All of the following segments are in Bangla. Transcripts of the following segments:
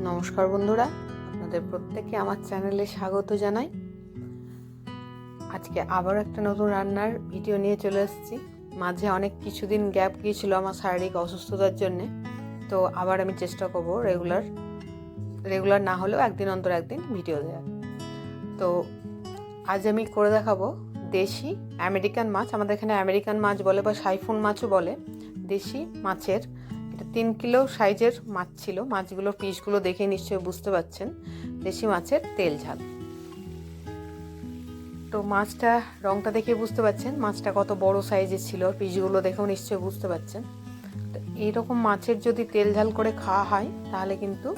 নমস্কার বন্ধুরা, আপনাদের প্রত্যেককে আমার চ্যানেলে স্বাগত জানাই। আজকে আবার একটা নতুন রান্নার ভিডিও নিয়ে চলে এসেছি। মাঝে অনেক কিছুদিন গ্যাপ গিয়েছিল আমার শারীরিক অসুস্থতার জন্যে, তো আবার আমি চেষ্টা করব রেগুলার না হলেও একদিন অন্তর একদিন ভিডিও দেওয়ার। তো আজ আমি করে দেখাবো দেশি আমেরিকান মাছ। আমাদের এখানে আমেরিকান মাছ বলে বা সাইফুন মাছও বলে। দেশি মাছের, এটা 3 কিলো সাইজের মাছ ছিল। মাছগুলোর পিসগুলো দেখে নিশ্চয়ই বুঝতে পারছেন, দেশি মাছের তেল ঝাল। তো মাছটা রংটা দেখে বুঝতে পারছেন মাছটা কত বড় সাইজের ছিল, পিসগুলো দেখেও নিশ্চয়ই বুঝতে পারছেন। তো এইরকম মাছের যদি তেল ঝাল করে খাওয়া হয় তাহলে কিন্তু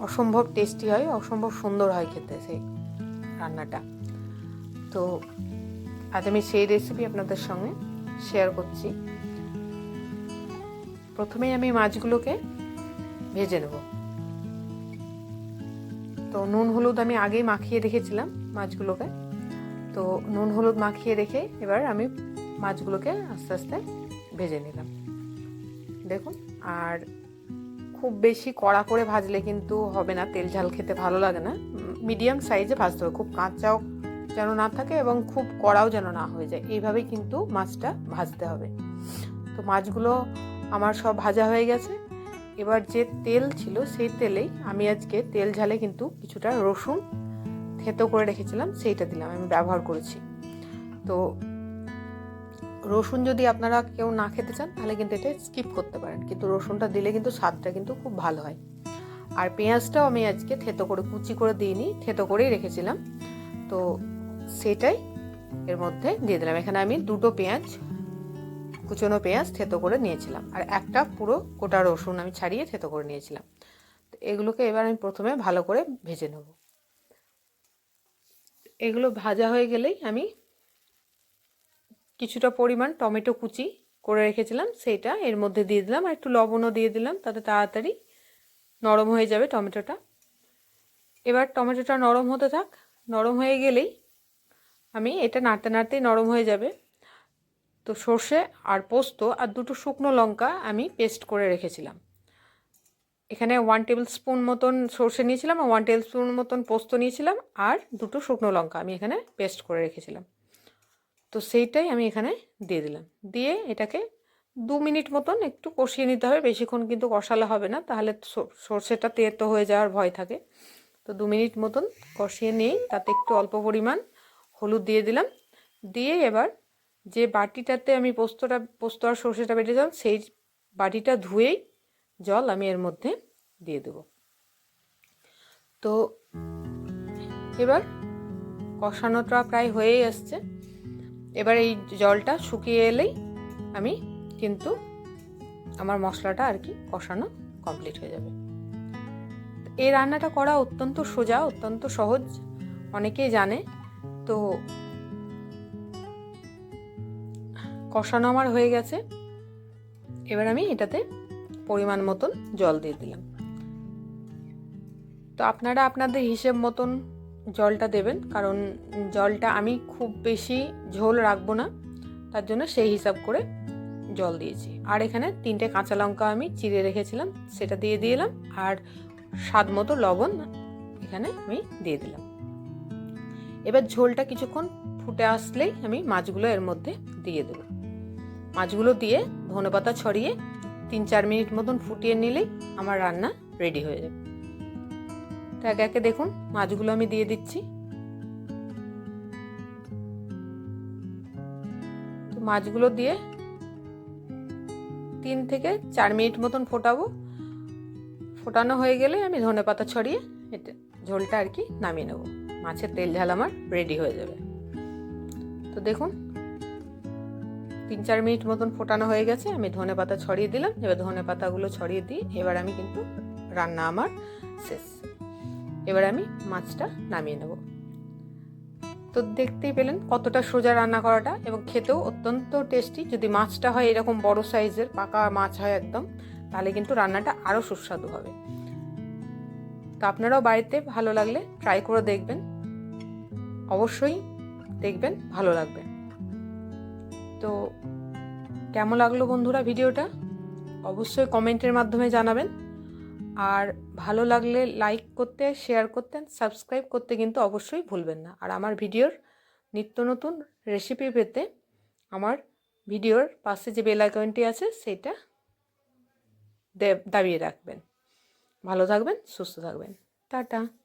অসম্ভব টেস্টি হয়, অসম্ভব সুন্দর হয় খেতে সেই রান্নাটা। তো আজ আমি সেই রেসিপি আপনাদের সঙ্গে শেয়ার করছি। প্রথমেই আমি মাছগুলোকে ভেজে নেব। তো নুন হলুদ আমি আগেই মাখিয়ে রেখেছিলাম মাছগুলোকে। তো নুন হলুদ মাখিয়ে রেখে এবার আমি মাছগুলোকে আস্তে আস্তে ভেজে নিলাম। দেখুন, আর খুব বেশি কড়া করে ভাজলে কিন্তু হবে না, তেল ঝাল খেতে ভালো লাগে না। মিডিয়াম সাইজে ভাজতে হবে, খুব কাঁচাও যেন না থাকে এবং খুব কড়াও যেন না হয়ে যায়, এইভাবেই কিন্তু মাছটা ভাজতে হবে। তো মাছগুলো আমার সব ভাজা হয়ে গেছে। এবার যে তেল ছিল সেই তেলেই আমি আজকে তেল ঝালে কিন্তু কিছুটা রসুন থেতো করে রেখেছিলাম, সেইটা দিলাম, আমি ব্যবহার করেছি। তো রসুন যদি আপনারা কেউ না খেতে চান তাহলে কিন্তু এটা স্কিপ করতে পারেন, কিন্তু রসুনটা দিলে কিন্তু স্বাদটা কিন্তু খুব ভালো হয়। আর পেঁয়াজটাও আমি আজকে থেতো করে কুচি করে দিইনি, থেতো করেই রেখেছিলাম। তো সেটাই এর মধ্যে দিয়ে দিলাম। এখানে আমি 2টো পেঁয়াজ, কুচনো পেঁয়াজ থেতো করে নিয়েছিলাম, আর একটা পুরো গোটা রসুন আমি ছাড়িয়ে থেতো করে নিয়েছিলাম। তো এগুলোকে এবার আমি প্রথমে ভালো করে ভেজে নেব। এগুলো ভাজা হয়ে গেলেই আমি কিছুটা পরিমাণ টমেটো কুচি করে রেখেছিলাম সেইটা এর মধ্যে দিয়ে দিলাম, আর একটু লবণও দিয়ে দিলাম, তাতে তাড়াতাড়ি নরম হয়ে যাবে টমেটোটা। এবার টমেটোটা নরম হতে থাক। নরম হয়ে গেলেই আমি এটা নাড়তে নাড়তেই নরম হয়ে যাবে। তো সর্ষে আর পোস্ত আর 2টো শুকনো লঙ্কা আমি পেস্ট করে রেখেছিলাম। এখানে 1 টেবিল স্পুন মতন সর্ষে নিয়েছিলাম, আর 1 টেবিল স্পুন মতন পোস্ত নিয়েছিলাম, আর 2টো শুকনো লঙ্কা আমি এখানে পেস্ট করে রেখেছিলাম। তো সেইটাই আমি এখানে দিয়ে দিলাম। দিয়ে এটাকে 2 মিনিট মতন একটু কষিয়ে নিতে হবে। বেশিক্ষণ কিন্তু কষালে হবে না, তাহলে সর্ষেটা তেতো হয়ে যাওয়ার ভয় থাকে। তো 2 মিনিট মতন কষিয়ে নিয়েই তাতে একটু অল্প পরিমাণ হলুদ দিয়ে দিলাম। দিয়ে এবার যে বাটিটাতে আমি পোস্ত আর সর্ষেটা বেটেছিলাম সেই বাটিটা ধুয়েই জল আমি এর মধ্যে দিয়ে দেব। তো এবার কষানোটা প্রায় হয়েই আসছে। এবার এই জলটা শুকিয়ে এলেই আমি কিন্তু আমার মশলাটা আর কি কষানো কমপ্লিট হয়ে যাবে। এই রান্নাটা করা অত্যন্ত সোজা, অত্যন্ত সহজ, অনেকেই জানে। তো কষানো আমার হয়ে গেছে। এবার আমি এটাতে পরিমাণ মতন জল দিয়ে দিলাম। তো আপনারা আপনাদের হিসেব মতন জলটা দেবেন, কারণ জলটা আমি খুব বেশি ঝোল রাখবো না, তার জন্য সেই হিসাব করে জল দিয়েছি। আর এখানে 3টে কাঁচা লঙ্কা আমি চিড়ে রেখেছিলাম, সেটা দিয়ে দিলাম, আর স্বাদ মতো লবণ এখানে আমি দিয়ে দিলাম। এবার ঝোলটা কিছুক্ষণ ফুটে আসলেই আমি মাছগুলো এর মধ্যে দিয়ে দেব। মাছগুলো দিয়ে ধনেপাতা ছড়িয়ে 3-4 মিনিট মতন ফুটিয়ে নিলেই আমার রান্না রেডি হয়ে যাবে। তো একে একে দেখুন মাছগুলো আমি দিয়ে দিচ্ছি। তো মাছগুলো দিয়ে 3 থেকে 4 মিনিট মতন ফোটাবো। ফোটানো হয়ে গেলে আমি ধনেপাতা ছড়িয়ে এটা ঝোলটা আর কি নামিয়ে নেব। মাছের তেল ঝাল আমার রেডি হয়ে যাবে। তো দেখুন 3-4 মিনিট মতন ফোটানো হয়ে গেছে, আমি ধনেপাতা ছড়িয়ে দিলাম। এবার ধনেপাতাগুলো ছড়িয়ে দিই, এবার আমি কিন্তু রান্না আমার শেষ। এবার আমি মাছটা নামিয়ে নেব। তো দেখতেই পেলেন কতটা সোজা রান্না করাটা, এবং খেতেও অত্যন্ত টেস্টি। যদি মাছটা হয় এরকম বড় সাইজের পাকা মাছ হয় একদম, তাহলে কিন্তু রান্নাটা আরও সুস্বাদু হবে। তো আপনারাও বাড়িতে ভালো লাগলে ট্রাই করে দেখবেন, অবশ্যই দেখবেন ভালো লাগবে। তো কেমন লাগলো বন্ধুরা ভিডিওটা অবশ্যই কমেন্টের মাধ্যমে জানাবেন। আর ভালো লাগলে লাইক করতে, শেয়ার করতে, সাবস্ক্রাইব করতে কিন্তু অবশ্যই ভুলবেন না। আর আমার ভিডিওর নিত্য নতুন রেসিপি পেতে আমার ভিডিওর পাশে যে বেল আইকনটি আছে সেটা দাবিয়ে রাখবেন। ভালো থাকবেন, সুস্থ থাকবেন। টাটা।